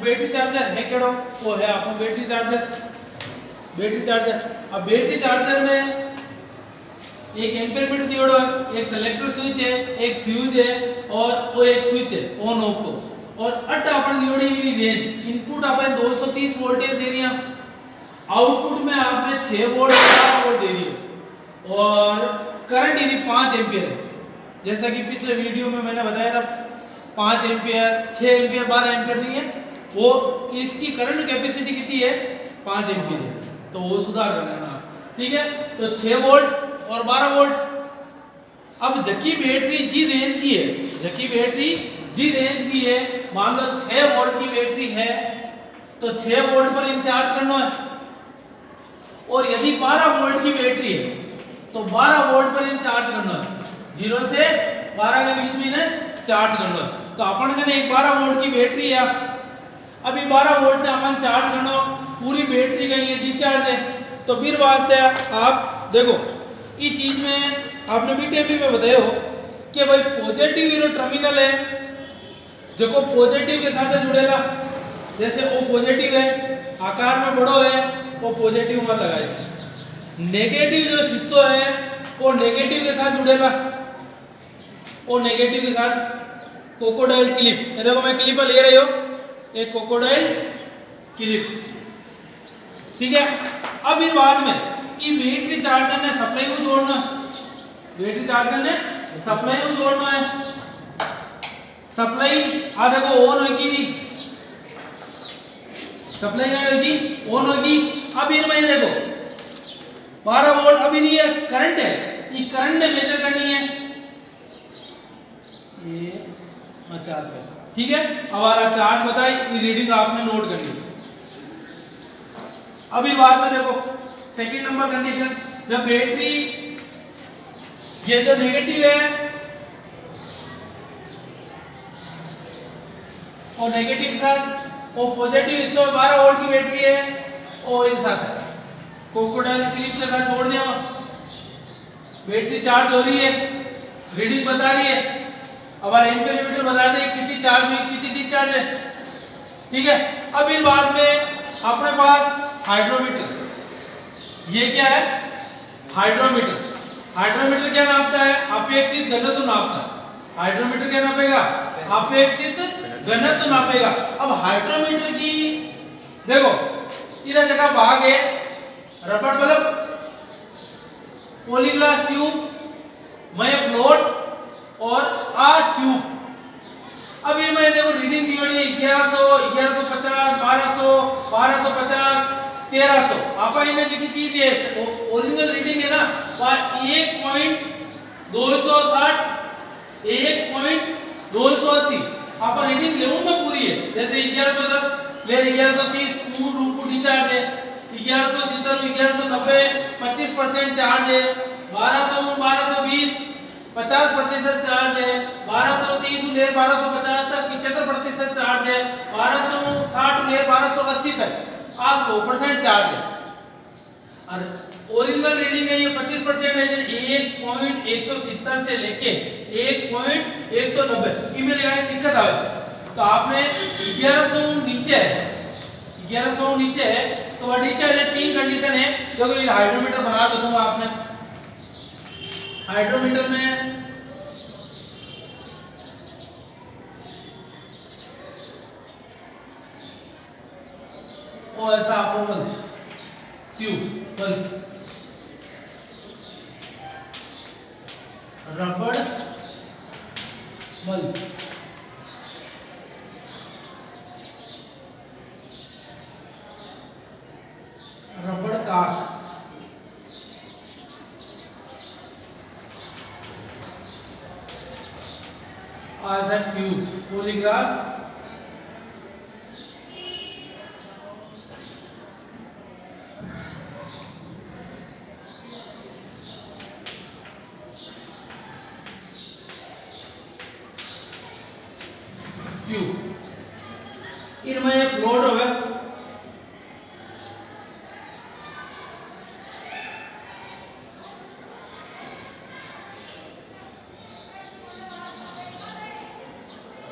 Battery charger है केड़ो, वो है आपको बैटरी चार्जर। बैटरी चार्जर, अब बैटरी चार्जर में एक एम्पीयर मीटर दियोड़ो है, एक सेलेक्टर स्विच है, एक फ्यूज है और वो एक स्विच है ऑन ऑफ को। और अट अपन दियोड़ी री रेंज, इनपुट अपन 230 वोल्टेज दे रही है, आउटपुट में आपने 6 वोल्ट 4 वोल्ट दे रही है और करंट यानी 5 एम्पीयर है। जैसा कि पिछले वीडियो में मैंने बताया था 5 एम्पीयर 6 एम्पीयर 12 एम्पीयर नहीं है, वो इसकी करंट कैपेसिटी कितनी है 5 एम्पीयर है, तो वो सुधार कर लेना आप। ठीक है, तो 6 वोल्ट और 12 वोल्ट। अब जबकि बैटरी जी रेंज की है, जबकि बैटरी जी रेंज की है, मान लो 6 वोल्ट की बैटरी है तो 6 वोल्ट पर इंचार्ज करना है, और यदि 12 वोल्ट की बैटरी है तो 12 वोल्ट पर इंचार्ज करना है, 0 से 12 के बीच में इन्हें चार्ज करना है। तो अपन कने एक 12 वोल्ट की बैटरी है, अभी 12 वोल्ट ने अपन चार्ज करना, पूरी बैटरी का ये डिस्चार्ज है। तो फिर वास्ते आप देखो इस चीज में आपने बीटीएमपी में बताया हो कि भाई पॉजिटिव हीरो टर्मिनल है जो को पॉजिटिव के साथ जुड़ेगा, जैसे वो पॉजिटिव है आकार में बड़ो है वो पॉजिटिव में लगाएगा। नेगेटिव जो हिस्सा है वो नेगेटिव के साथ जुड़ेगा, वो नेगेटिव के साथ। क्रोकोडाइल क्लिप, ये देखो मैं क्लिप ले रही हूँ, एक क्रोकोडाइल क्लिप। ठीक है, अब इस बाद में ये बैटरी चार्जर ने सप्लाई को जोड़ना, बैटरी चार्जर ने सप्लाई को जोड़ना है। सप्लाई आ देखो ऑन होगी, सप्लाई क्या होगी ऑन होगी। अब इनमें देखो 12 वोल्ट अभी नहीं है, करंट है, ये करंट ने मेजर करनी है ये चार्ज है। ठीक है, हमारा चार्ज बताई, ये रीडिंग आपने नोट करनी है। अभी बाद में देखो सेकंड नंबर कंडीशन, जब बैटरी ये जो नेगेटिव है और नेगेटिव के साथ वो पॉजिटिव हिस्सा 12 वोल्ट की बैटरी है और इन साथ क्रोकोडाइल क्लिप के साथ जोड़ दिया, बैटरी चार्ज हो रही है, रीडिंग बता रही है, हमारा एम्पीयर मीटर बता रही है कितनी चार्ज हुई कितनी डिस्चार्ज है। ठीक है, अब इन बाद में अपने पास हाइड्रोमीटर, ये क्या है हाइड्रोमीटर। हाइड्रोमीटर क्या नापता है अपेक्षित घनत्व नापता है। हाइड्रोमीटर क्या नापेगा अपेक्षित घनत्व नापेगा। अब हाइड्रोमीटर की देखो तीन जगह भाग है, रबड़ बल्ब, पॉलीग्लास ट्यूब, मय फ्लोट और आर ट्यूब। अब ये मैं देखो रीडिंग दी हुई है 1100 1150 1200 1250 1300। आप इनमें जो चीज है ओरिजिनल रीडिंग है ना वह 1.260 1.280 आप रीडिंग लेवल में पूरी है। जैसे 1110 ले 1130 पूर्ण रूप डिस्चार्ज है, 1170 1190 25% चार्ज है, 1200 1220 50% चार्ज है, 1230 ले 1250 तक 75% चार्ज है, 1260 ले 1280 तक 100% चार्ज है। और ओरिजिनल रीडिंग है ये 25% है, 1.170 से लेके 1.190 इमें लगाने दिक्कत आवे तो आपने 1100 नीचे है, 1100 नीचे है तो वह नीचे है। तीन कंडीशन है जो कि हाइड्रोमीटर बना दूंगा आपने। हाइड्रोमीटर में और ऐसा आपको बल्ब ट्यूब बल्ब रबड़ बल्ब, रबड़ काट, ऐसा ट्यूब, पॉलीग्लास ट्यूब। इनमें एक फ्लोट होगा,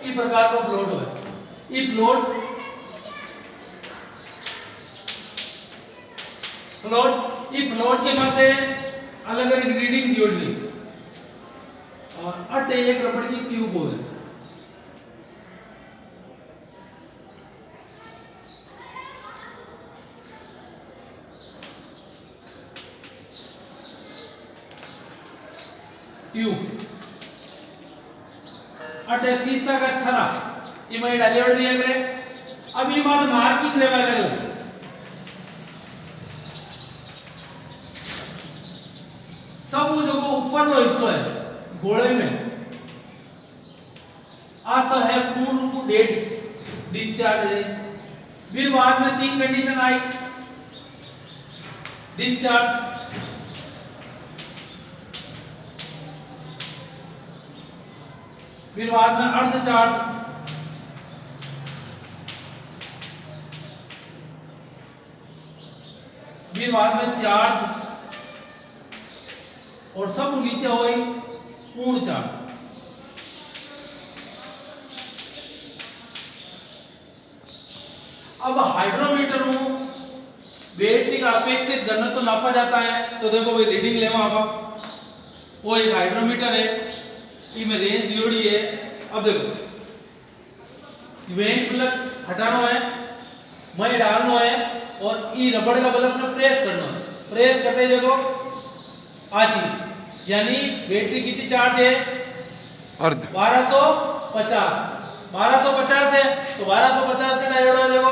इस प्रकार का फ्लोट होगा। ये फ्लोट फ्लोट ई फ्लोट के माते अलग अलग रीडिंग दियोड़ी और अटे एक रबड़ की ट्यूब होवे ट्यूब अटे शीशा का छरा ये मैं डाले और दिया करे अब ये बात मार्किंग लेवल कर सब वो जो ऊपर लो हिस्सा है गोले में आता है पूर्ण रूप डेड डिस्चार्ज है फिर बाद में तीन कंडीशन आई डिस्चार्ज फिर बाद में अर्ध चार्ज फिर बाद में चार्ज और सब नीचे हुई पूर्ण चार्ज अब हाइड्रोमीटर में बैटरी का अपेक्षित घनत्व तो नापा जाता है तो देखो भाई रीडिंग लेवा आप वो एक हाइड्रोमीटर है इसमें रेंज दियोड़ी है अब देखो वेंट प्लग हटाना है मैं डालना है और ई रबड़ का बल्ब में प्रेस करना है प्रेस करते ही देखो आज यानी बैटरी कितनी चार्ज है 1250 है तो 1250 का डायोड है देखो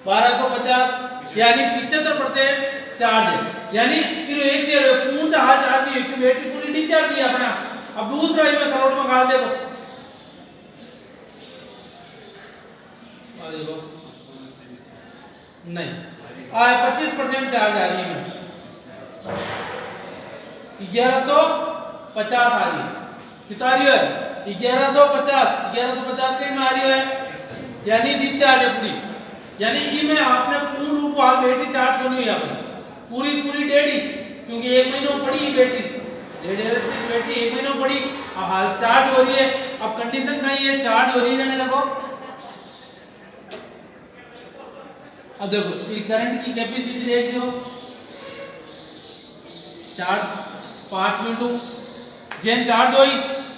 1250 यानी 75% चार्ज है यानी एक से पूर्ण हाथ चार्ज नहीं है बैटरी पूरी डिस्चार्ज है अपना अब दूसरा इसमें सरोट में डाल देखो देखो नहीं 25% चार्ज आ रही है 1150 आ रही है कितना आ रही है 1150 के में आ रही है यानी डिस्चार्ज है पूरी यानी ये में आपने पूर्ण रूप से बैटरी चार्ज करनी है आपने पूरी डेडी क्योंकि एक महीनों पड़ी बैटरी डेढ़ से बैटरी एक महीनों पड़ी अब हाल चार्ज हो रही है अब कंडीशन कहीं है चार्ज हो रही है जाने देखो अब देखो ये करंट की कैपेसिटी देख दो चार्ज 5 मिनट जेन चार्ज होई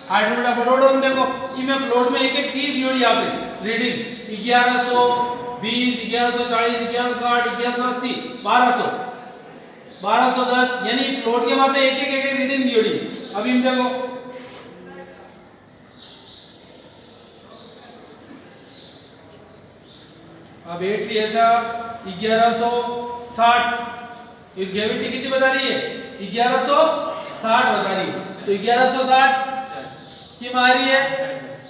हाइड्रोमीटर बरोडो देखो इमे फ्लोट में एक चीज दियोड़ी आपने रीडिंग 1120 1140 1160 1180 1210 यानी फ्लोट के माते एक रीडिंग दियोड़ी अब इन देखो अब बैटरी ऐसा 1160 ये ग्रेविटी कितनी बता रही है 1160 बता रही है तो 1160 की मारी है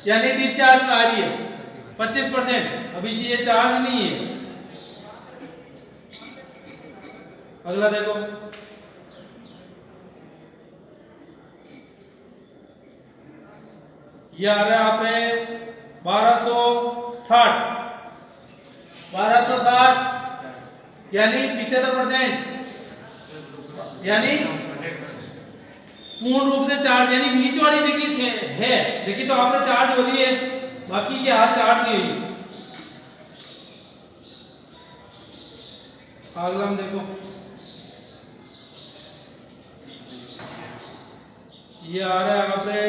यानी डिस्चार्ज में आ रही है 25% अभी ये चार्ज नहीं है अगला देखो ये आ रहा है आपने 1260 यानी 75% यानी पूर्ण रूप से चार्ज यानी बीच वाली जगह से है जगह तो आपने चार्ज हो रही है बाकी के हाथ चार्ज नहीं हुई अगला हम देखो ये आ रहा है आपने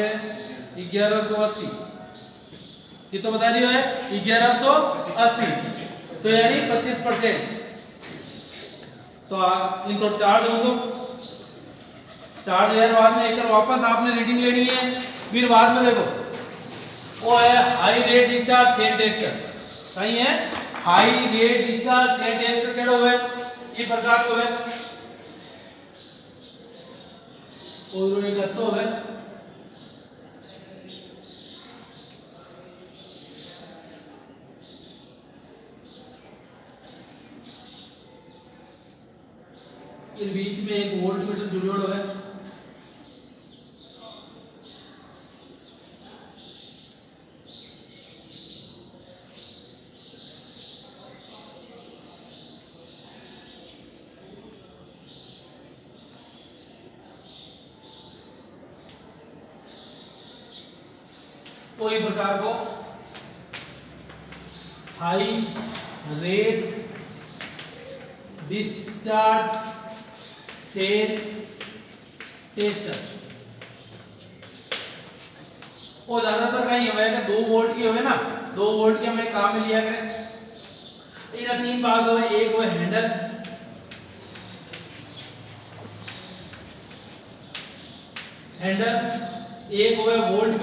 1180 ये तो बता रही है 1180 तो यानी 25% तो इनको चार्ज हो तो चार्ज यार बाद में एक वापस आपने रीडिंग लेनी है फिर बाद में देखो वो है high rate discharge set tester सही है high rate discharge set tester केड़ो है ये प्रकार को है और ये करतो है इन बीच में एक वोल्ट मीटर जुड़ियोड़ो है कोई प्रकार को high rate discharge cell tester वो ज्यादातर कहीं हमें 2 वोल्ट की होवे ना 2 वोल्ट के हमें काम में लिया करें इधर 3 भाग होवे एक होवे हैंडल एक होवे वोल्ट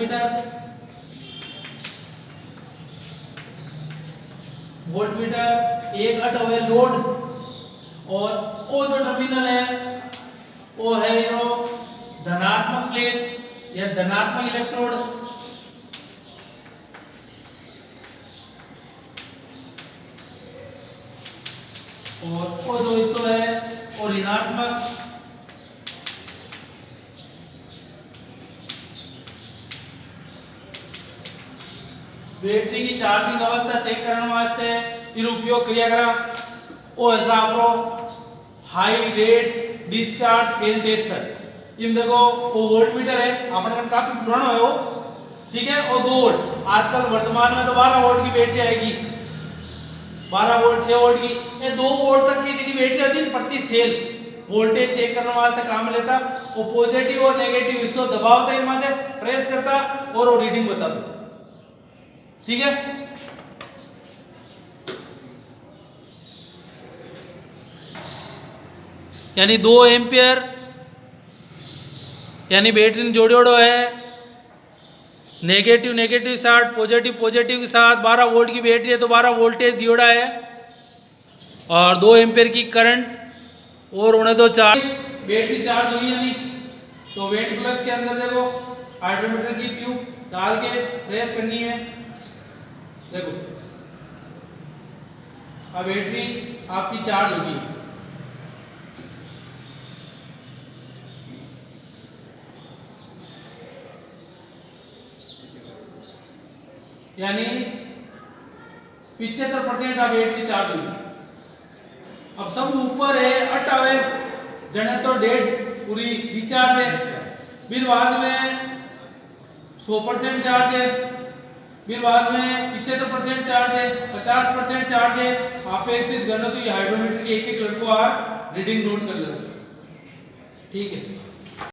मीटर एक अट होवे लोड और वो जो टर्मिनल है वो है यो धनात्मक प्लेट या धनात्मक इलेक्ट्रोड और वो जो हिस्सा है वो ऋणात्मक बैटरी की चार्जिंग अवस्था चेक करने वास्ते फिर उपयोग किया करा वो ऐसा आपको high rate discharge cell tester इन देखो वो वोल्ट मीटर है अपने काफी पुराना है वो ठीक है और 2 वोल्ट आजकल वर्तमान में तो 12 वोल्ट की बैटरी आएगी 12 वोल्ट 6 वोल्ट की ये 2 वोल्ट तक की जितनी बैटरी होती है प्रति सेल वोल्टेज चेक करने वास्ते काम लेता वो पॉजिटिव और नेगेटिव हिस्सों दबावता है माथे प्रेस करता और वो रीडिंग बताता ठीक है यानी 2 एम्पियर यानी बैटरी ने जोड़ियोड़ो है नेगेटिव नेगेटिव के साथ पॉजिटिव पॉजिटिव के साथ 12 वोल्ट की बैटरी है तो 12 वोल्टेज दियोड़ा है और 2 एम्पियर की करंट और उन्हें तो चार्ज बैटरी चार्ज हुई यानी तो वेट प्लग के अंदर देखो हाइड्रोमीटर की ट्यूब डाल के प्रेस करनी है देखो अब बैटरी आपकी चार्ज होगी यानी 75% आप बैटरी चार्ज होगी अब सब ऊपर है अटावे जने तो डेढ़ पूरी रिचार्ज है फिर बाद में 100% चार्ज है फिर बाद में 75% चार्ज है 50% चार्ज है आप ऐसे गणना तो ये हाइड्रोमीटर की एक एक लड़को आप रीडिंग नोट कर लेते ठीक है